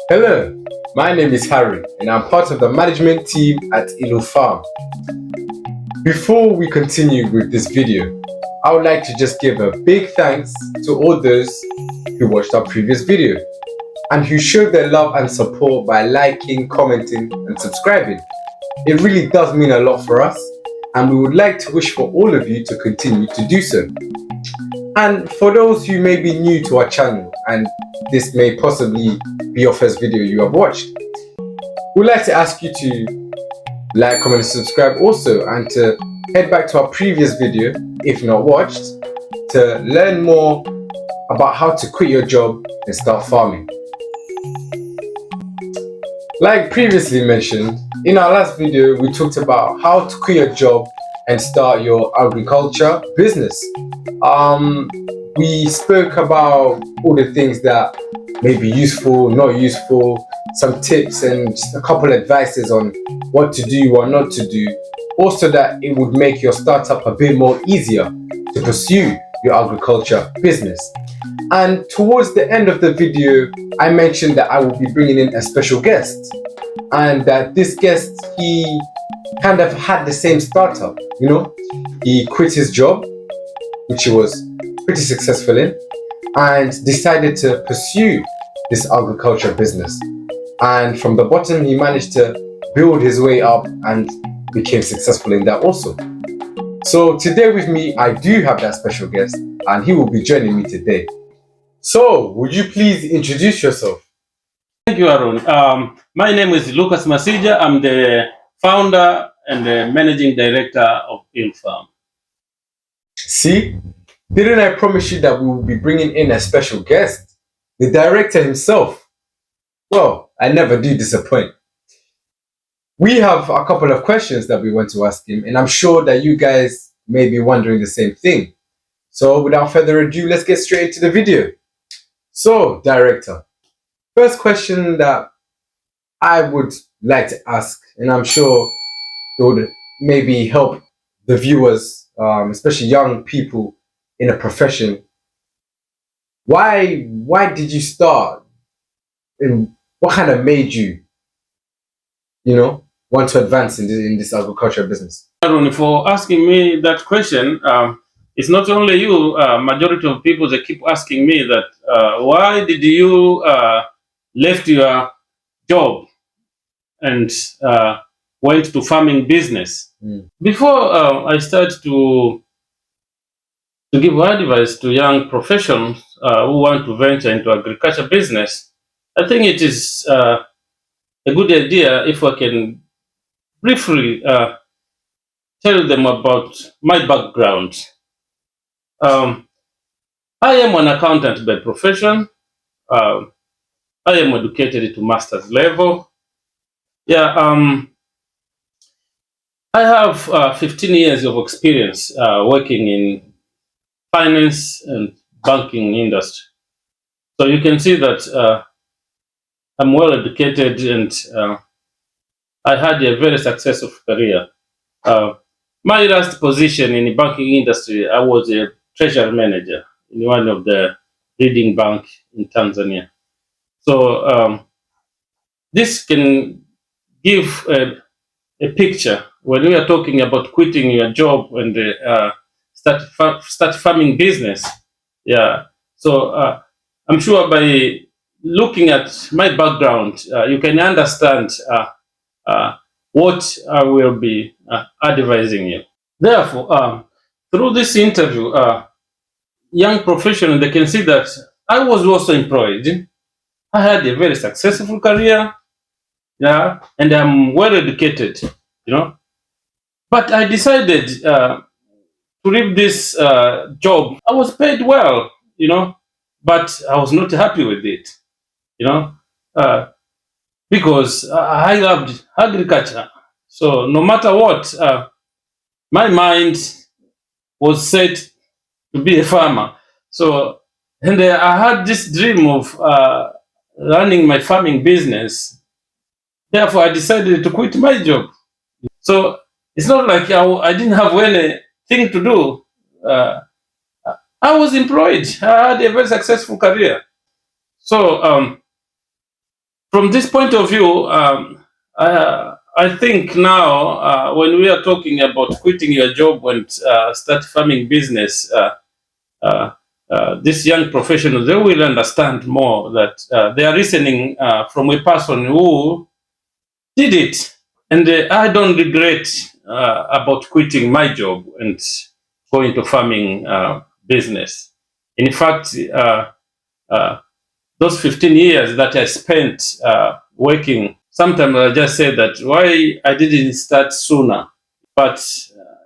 Hello, my name is Harry and I'm part of the management team at Ilo Farm. Before we continue with this video, I would like to just give a big thanks to all those who watched our previous video and who showed their love and support by liking, commenting and subscribing. It really does mean a lot for us and we would like to wish for all of you to continue to do so. And for those who may be new to our channel and this may possibly be your first video you have watched, we'd like to ask you to like, comment and subscribe also, and to head back to our previous video if not watched to learn more about how to quit your job and start farming. Like previously mentioned, in our last video we talked about how to quit your job and start your agriculture business. We spoke about all the things that may be useful, not useful, some tips and just a couple advices on what to do or not to do, also that it would make your startup a bit more easier to pursue your agriculture business. And towards the end of the video, I mentioned that I will be bringing in a special guest, and that this guest, he kind of had the same startup, he quit his job, which he was pretty successful in, and decided to pursue this agriculture business. And from the bottom, he managed to build his way up and became successful in that also. So today with me, I do have that special guest, and he will be joining me today. So, would you please introduce yourself? Thank you, Aaron. My name is Lucas Masija. I'm the founder and the managing director of Ilo Farm. See, didn't I promise you that we will be bringing in a special guest? The director himself. Well, I never do disappoint. We have a couple of questions that we want to ask him, and I'm sure that you guys may be wondering the same thing. So without further ado, let's get straight into the video. So, director, first question that I would like to ask, and I'm sure it would maybe help the viewers, especially young people in a profession. Why did you start, and what kind of made you, want to advance in this agriculture business? Aaron, for asking me that question, it's not only you, majority of people, they keep asking me that, why did you left your job and went to farming business? Before I start to give advice to young professionals who want to venture into agriculture business, I think it is a good idea if I can briefly tell them about my background. I am an accountant by profession. I am educated to master's level. I have 15 years of experience working in finance and banking industry. So you can see that I'm well educated, and I had a very successful career. My last position in the banking industry, I was a treasury manager in one of the leading bank in Tanzania. So this can give a picture when we are talking about quitting your job and start farming business. So I'm sure by looking at my background, you can understand what I will be advising you. Therefore, through this interview, young professionals, they can see that I was also employed. I had a very successful career, and I'm well educated, But I decided to leave this job. I was paid well, but I was not happy with it, because I loved agriculture. So no matter what, my mind was set to be a farmer. So, and I had this dream of running my farming business. Therefore, I decided to quit my job. So it's not like I didn't have anything to do. I was employed. I had a very successful career. So from this point of view, I think now when we are talking about quitting your job and start farming business, these young professionals, they will understand more that they are listening from a person who did it. And I don't regret about quitting my job and going to farming business. In fact, those 15 years that I spent working, sometimes I just say that why I didn't start sooner. But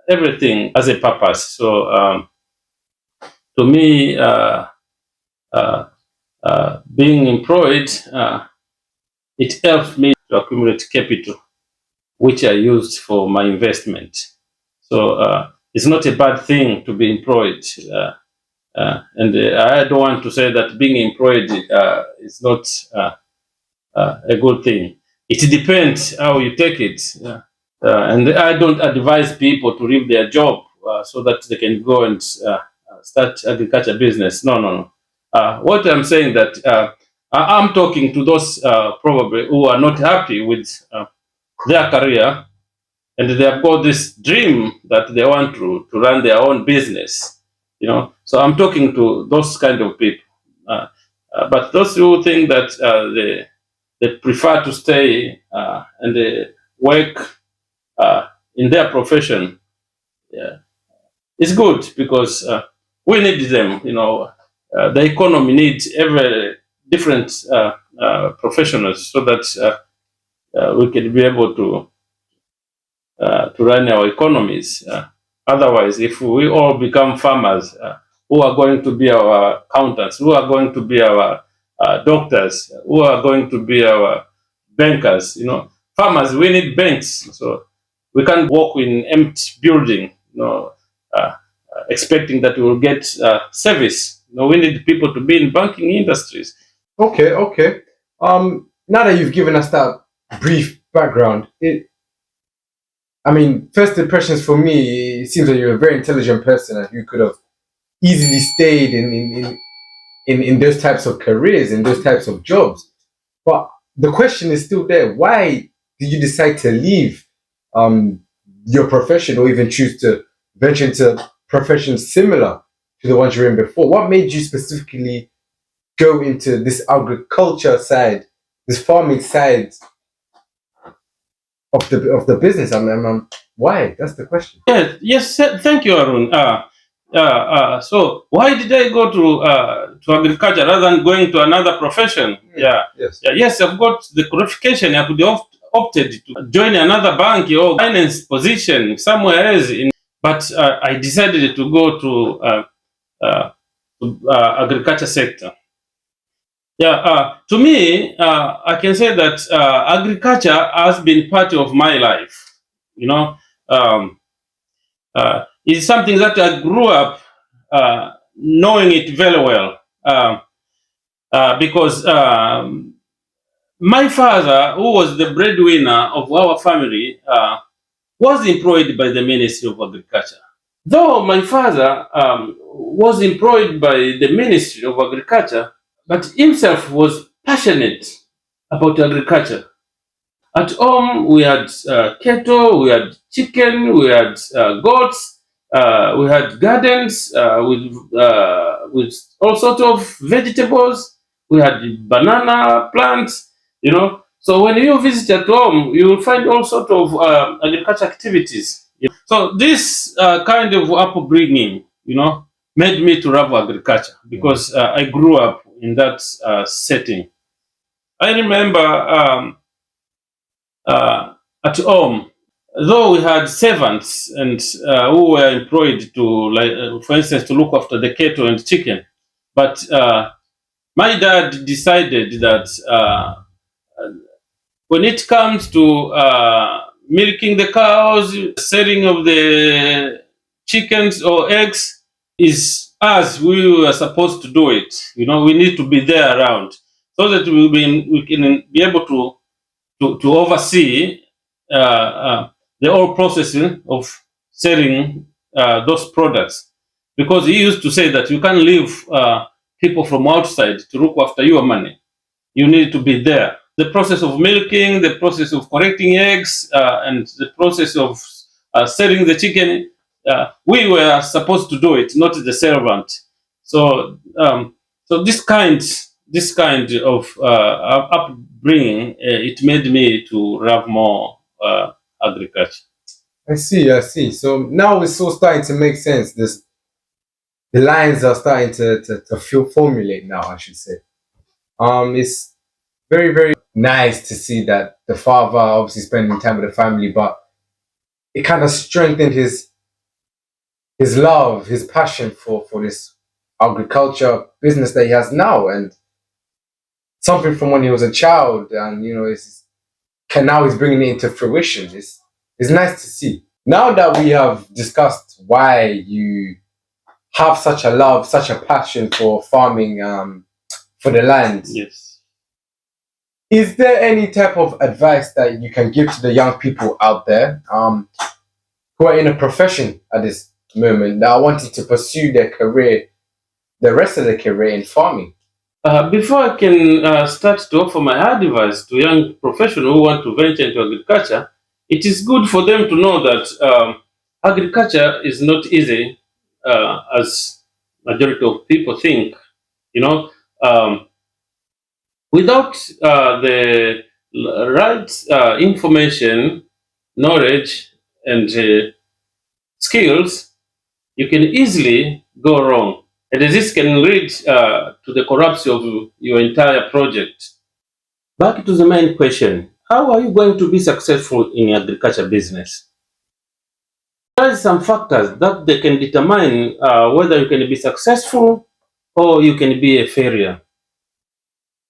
everything has a purpose. So to me, being employed, it helped me to accumulate capital, which I used for my investment. So it's not a bad thing to be employed. And I don't want to say that being employed is not a good thing. It depends how you take it. And I don't advise people to leave their job so that they can go and start agriculture business. No. What I'm saying that I'm talking to those probably who are not happy with their career, and they have got this dream that they want to run their own business. So I'm talking to those kind of people. But those who think that they prefer to stay and they work in their profession, it's good because we need them. The economy needs every different professionals so that we can be able to run our economies. Otherwise, if we all become farmers, who are going to be our accountants, who are going to be our doctors, who are going to be our bankers? Farmers, we need banks. So we can't walk in empty building, expecting that we will get service. We need people to be in banking industries. Okay. Now that you've given us that brief background, first impressions for me, it seems that you're a very intelligent person and you could have easily stayed in those types of careers, in those types of jobs. But the question is still there. Why did you decide to leave your profession or even choose to venture into professions similar to the ones you were in before? What made you specifically go into this agriculture side, this farming side of the business? Why? That's the question. Yes. Thank you, Arun. So why did I go to agriculture rather than going to another profession? Yes, I've got the qualification. I could have opted to join another bank or finance position somewhere else, but I decided to go to agriculture sector. To me, I can say that agriculture has been part of my life. It's something that I grew up knowing it very well because my father, who was the breadwinner of our family, was employed by the Ministry of Agriculture. Though my father was employed by the Ministry of Agriculture, but himself was passionate about agriculture. At home, we had cattle, we had chicken, we had goats, we had gardens with all sorts of vegetables. We had banana plants, So when you visit at home, you will find all sorts of agriculture activities. So this kind of upbringing, made me to love agriculture because I grew up in that setting. I remember at home, though we had servants and who were employed to, for instance, to look after the cattle and chicken, but my dad decided that when it comes to milking the cows, selling of the chickens or eggs, is us. We were supposed to do it. We need to be there around so that we can be able to oversee the whole processing of selling those products. Because he used to say that you can't leave people from outside to look after your money. You need to be there. the process of milking, the process of collecting eggs, and the process of selling the chicken. We were supposed to do it, not the servant. So, so this kind of upbringing, it made me to love more agriculture. I see, I see. So now it's all starting to make sense. The lines are starting to feel formulate now, I should say. It's very, very nice to see that the father obviously spending time with the family, but it kind of strengthened his love, his passion for this agriculture business that he has now, and something from when he was a child, and now he's bringing it into fruition. It's nice to see. Now that we have discussed why you have such a love, such a passion for farming, for the land, Yes. is there any type of advice that you can give to the young people out there, who are in a profession at this moment that are wanting to pursue their career, the rest of their career in farming? Before I can start to offer my advice to young professionals who want to venture into agriculture, it is good for them to know that agriculture is not easy, as majority of people think. You know, um, without the right information, knowledge, and skills, you can easily go wrong. And this can lead to the collapse of your entire project. Back to the main question, how are you going to be successful in agriculture business? There are some factors that they can determine whether you can be successful or you can be a failure.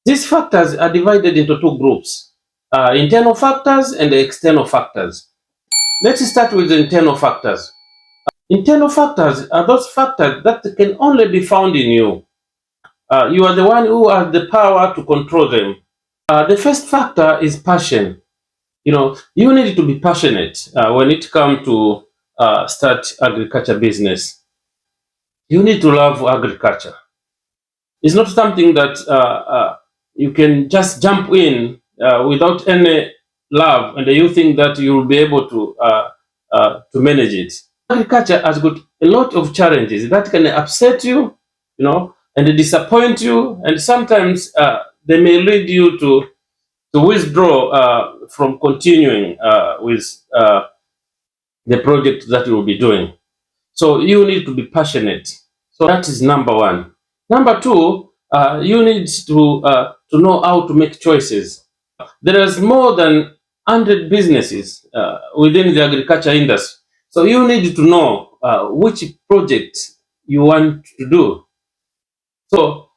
These factors are divided into two groups, internal factors and external factors. Let's start with the internal factors. Internal factors are those factors that can only be found in you. You are the one who has the power to control them. The first factor is passion. You need to be passionate when it comes to start agriculture business. You need to love agriculture. It's not something that you can just jump in without any love, and you think that you will be able to manage it. Agriculture has got a lot of challenges that can upset you, and disappoint you, and sometimes they may lead you to withdraw from continuing with the project that you will be doing. So you need to be passionate. So that is number one. Number two, you need to know how to make choices. There is more than 100 businesses within the agriculture industry. So you need to know which project you want to do. So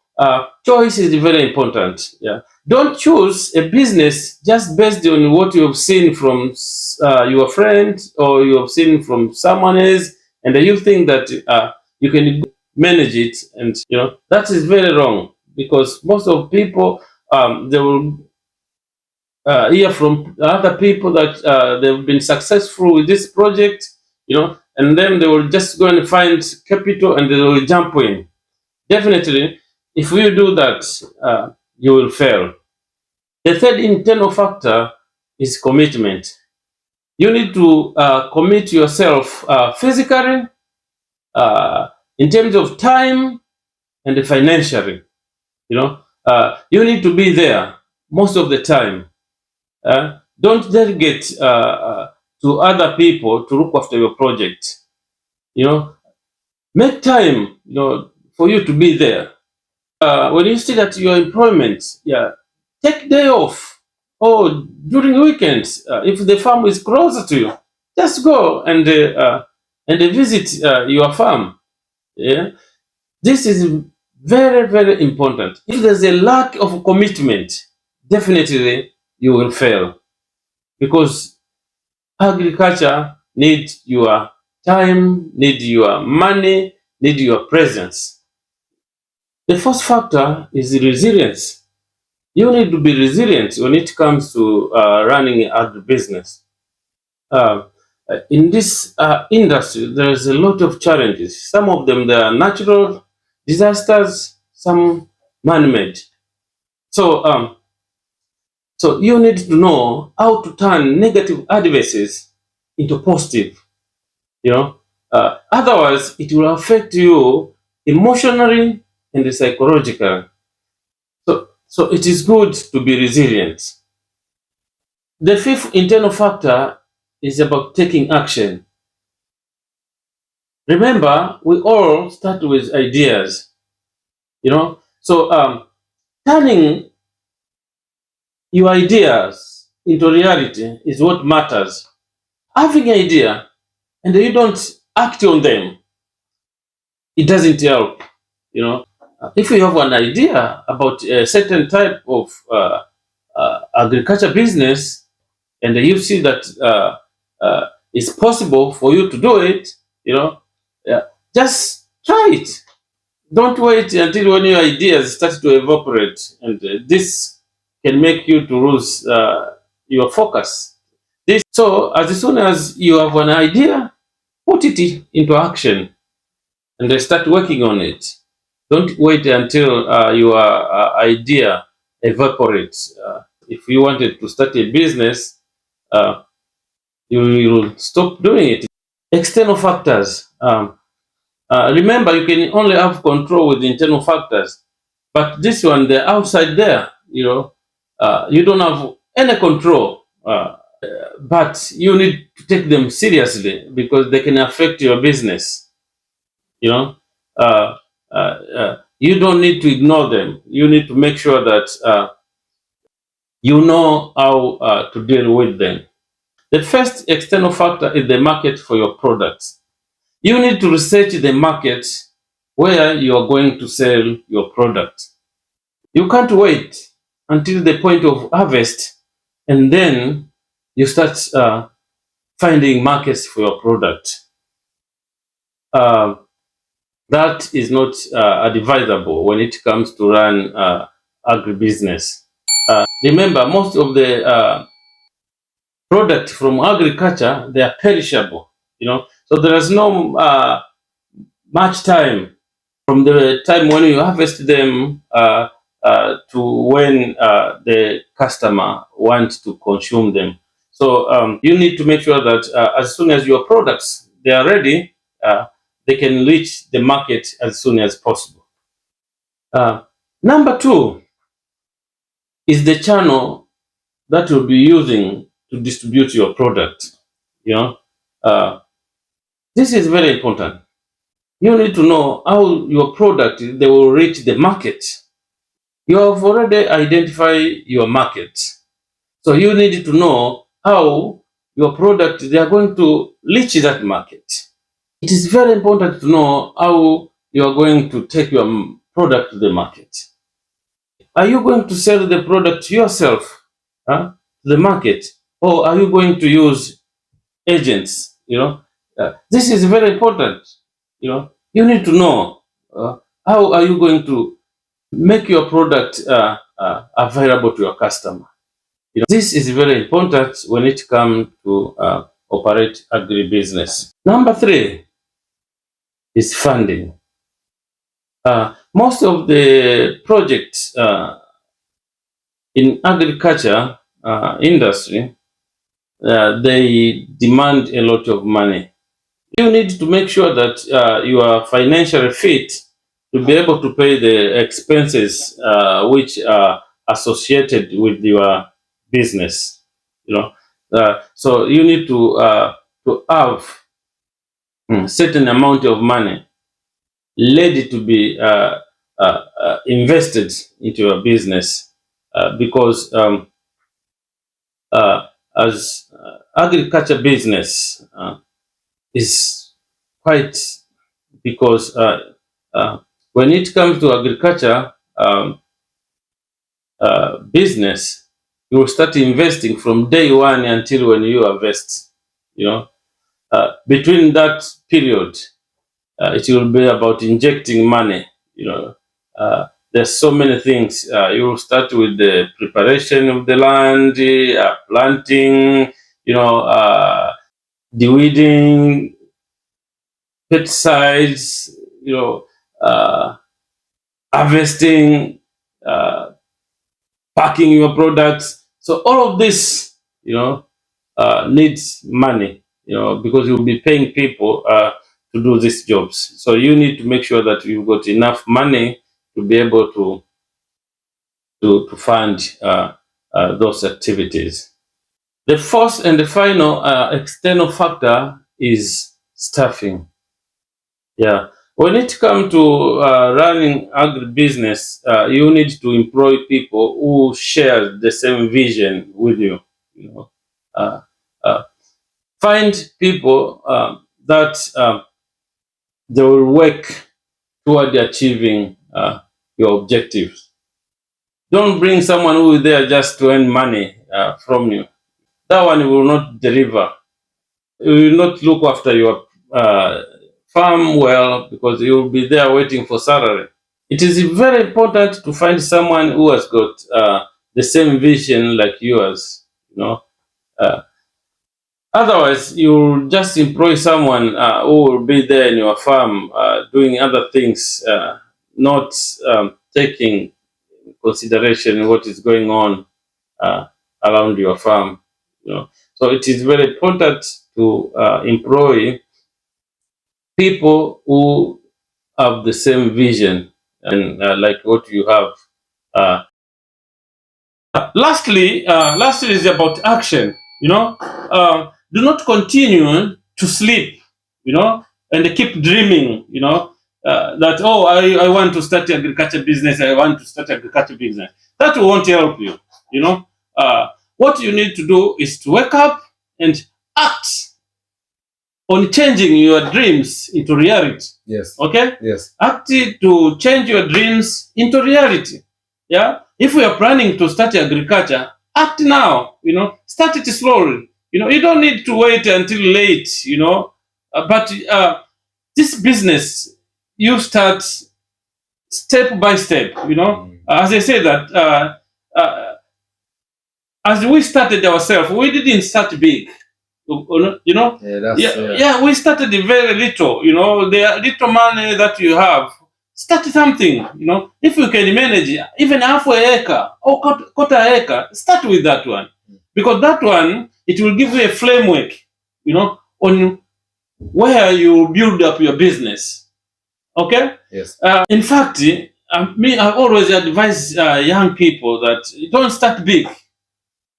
choice is very important. Yeah. Don't choose a business just based on what you have seen from your friend or you have seen from someone else, and you think that you can manage it, and that is very wrong, because most of people, they will hear from other people that they've been successful with this project, and then they will just go and find capital and they will jump in. Definitely, if you do that, you will fail. The third internal factor is commitment. You need to commit yourself physically, in terms of time, and financially. You need to be there most of the time. Don't delegate to other people to look after your project. Make time, for you to be there. When you still at your employment, take day off, or during weekends. If the farm is closer to you, just go and visit your farm. Yeah, this is very, very important. If there's a lack of commitment, definitely you will fail, because agriculture needs your time, needs your money, needs your presence. The first factor is resilience. You need to be resilient when it comes to running agribusiness. In this industry, there is a lot of challenges. Some of them, they are natural disasters, some man-made. So So you need to know how to turn negative advices into positive. Otherwise, it will affect you emotionally and psychologically. So it is good to be resilient. The fifth internal factor is about taking action. Remember, we all start with ideas, So turning your ideas into reality is what matters. Having an idea and you don't act on them, it doesn't help. If you have an idea about a certain type of agriculture business, and you see that it's possible for you to do it, yeah, just try it. Don't wait until when your ideas start to evaporate, and this can make you to lose your focus. So as soon as you have an idea, put it into action and start working on it. Don't wait until your idea evaporates. If you wanted to start a business, you will stop doing it. External factors. Remember, you can only have control with the internal factors, but this one, the outside there, you don't have any control. But you need to take them seriously because they can affect your business. You don't need to ignore them. You need to make sure that you know how to deal with them. The first external factor is the market for your products. You need to research the market where you are going to sell your product. You can't wait until the point of harvest and then you start finding markets for your product. That is not advisable when it comes to run agribusiness. Remember, most of the product from agriculture, they are perishable. So there is no much time from the time when you harvest them to when the customer wants to consume them. So you need to make sure that as soon as your products they are ready, they can reach the market as soon as possible. Number two is the channel that you'll be using to distribute your product. This is very important. You need to know how your product they will reach the market. You have already identified your market, so you need to know how your product they are going to reach that market. It is very important to know how you are going to take your product to the market. Are you going to sell the product yourself to the market, or are you going to use agents? This is very important. You need to know how are you going to make your product available to your customer. This is very important when it comes to operate agribusiness. Number three is funding. Most of the projects in agriculture industry, they demand a lot of money. You need to make sure that you are financially fit to be able to pay the expenses which are associated with your business. So you need to have certain amount of money ready to be invested into your business because as agriculture business is quite, because when it comes to agriculture business, you will start investing from day one until when you harvest. Between that period, it will be about injecting money. There's so many things. You will start with the preparation of the land, planting, deweeding, pesticides, harvesting, packing your products. So all of this, needs money, because you'll be paying people to do these jobs. So you need to make sure that you've got enough money to be able to fund those activities. The fourth and the final external factor is staffing. Yeah. When it comes to running agribusiness, you need to employ people who share the same vision with you. Uh, uh, Find people that they will work toward achieving your objectives. Don't bring someone who is there just to earn money from you. That one will not deliver. It will not look after your farm well, because you will be there waiting for salary. It is very important to find someone who has got the same vision like yours. Uh, Otherwise, you'll just employ someone who will be there in your farm doing other things, not taking consideration what is going on around your farm. So it is very important to employ people who have the same vision and like what you have. Lastly is about action. Do not continue to sleep, and keep dreaming, that, oh, I want to start agriculture business. I want to start agriculture business. That won't help you. What you need to do is to wake up and act on changing your dreams into reality. Yes. Okay? Yes. Act to change your dreams into reality. Yeah? If we are planning to start agriculture, act now. Start it slowly. You don't need to wait until late, but this business, you start step by step, As I say that, as we started ourselves, we didn't start big. We started very little. The little money that you have, start something. If you can manage even half an acre or quarter acre, start with that one, because that one, it will give you a framework, on where you build up your business. Okay. Yes. In fact, I always advise young people that don't start big,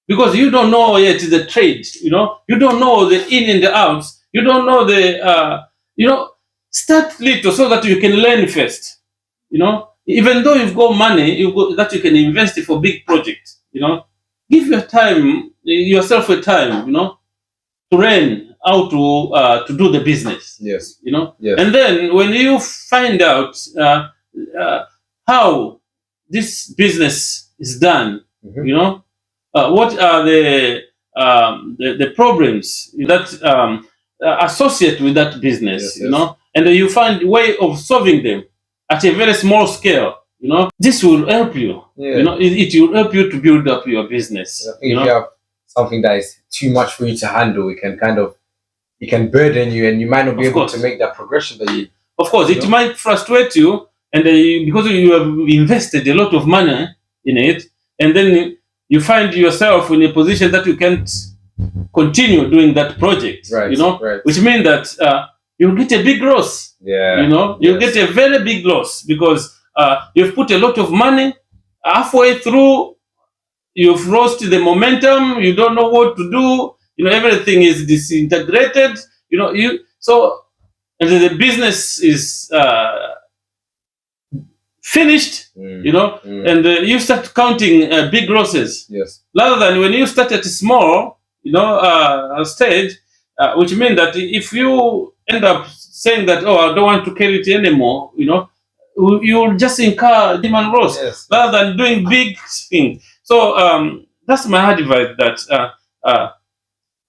because you don't know yet the trade. You don't know the in and the outs. You don't know the start little so that you can learn first. Even though you've got money, that you can invest for big projects. Give yourself a time, to learn how to do the business. Yes. Yes. And then when you find out how this business is done, what are the problems that associate with that business, Yes. and you find a way of solving them at a very small scale. This will help you. Yeah. It will help you to build up your business. If you have something that is too much for you to handle, it can burden you, and you might not be able to make that progression that you. Of course, it might frustrate you, and because you have invested a lot of money in it, and then you find yourself in a position that you can't continue doing that project. Right. Right. Which means that you'll get a big loss. Yeah. You'll get a very big loss, because you've put a lot of money. Halfway through, you've lost the momentum. You don't know what to do. Everything is disintegrated. And the business is finished. And you start counting big losses. Yes. Rather than when you start at a small, stage, which means that if you end up saying that, oh, I don't want to carry it anymore, you'll just incur demand loss. Yes. Rather than doing big things. So that's my advice, that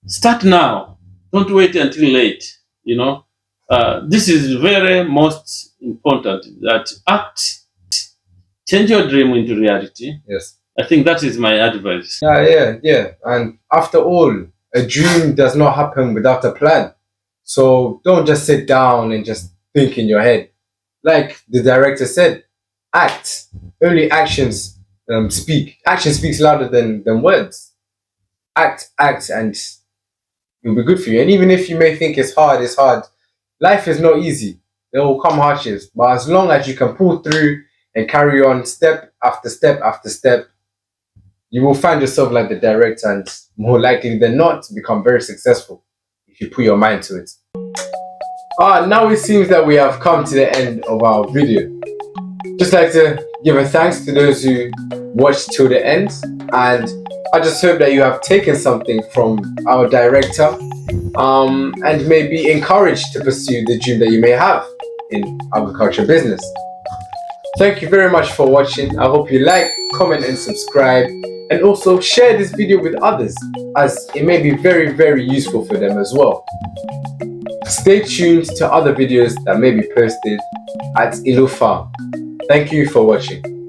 start now. Don't wait until late. This is very most important, that act, change your dream into reality. Yes. I think that is my advice. Yeah. And after all, a dream does not happen without a plan. So don't just sit down and just think in your head. Like the director said, act. Only actions speak. Action speaks louder than words. act, and it'll be good for you. And even if you may think it's hard, life is not easy. There will come hardships, but as long as you can pull through and carry on step after step after step, you will find yourself like the director, and more likely than not become very successful if you put your mind to it. Now it seems that we have come to the end of our video. Just like to give a thanks to those who watched till the end, and I just hope that you have taken something from our director and may be encouraged to pursue the dream that you may have in agriculture business. Thank you very much for watching. I hope you like, comment and subscribe, and also share this video with others, as it may be very, very useful for them as well. Stay tuned to other videos that may be posted at Ilu Farm. Thank you for watching.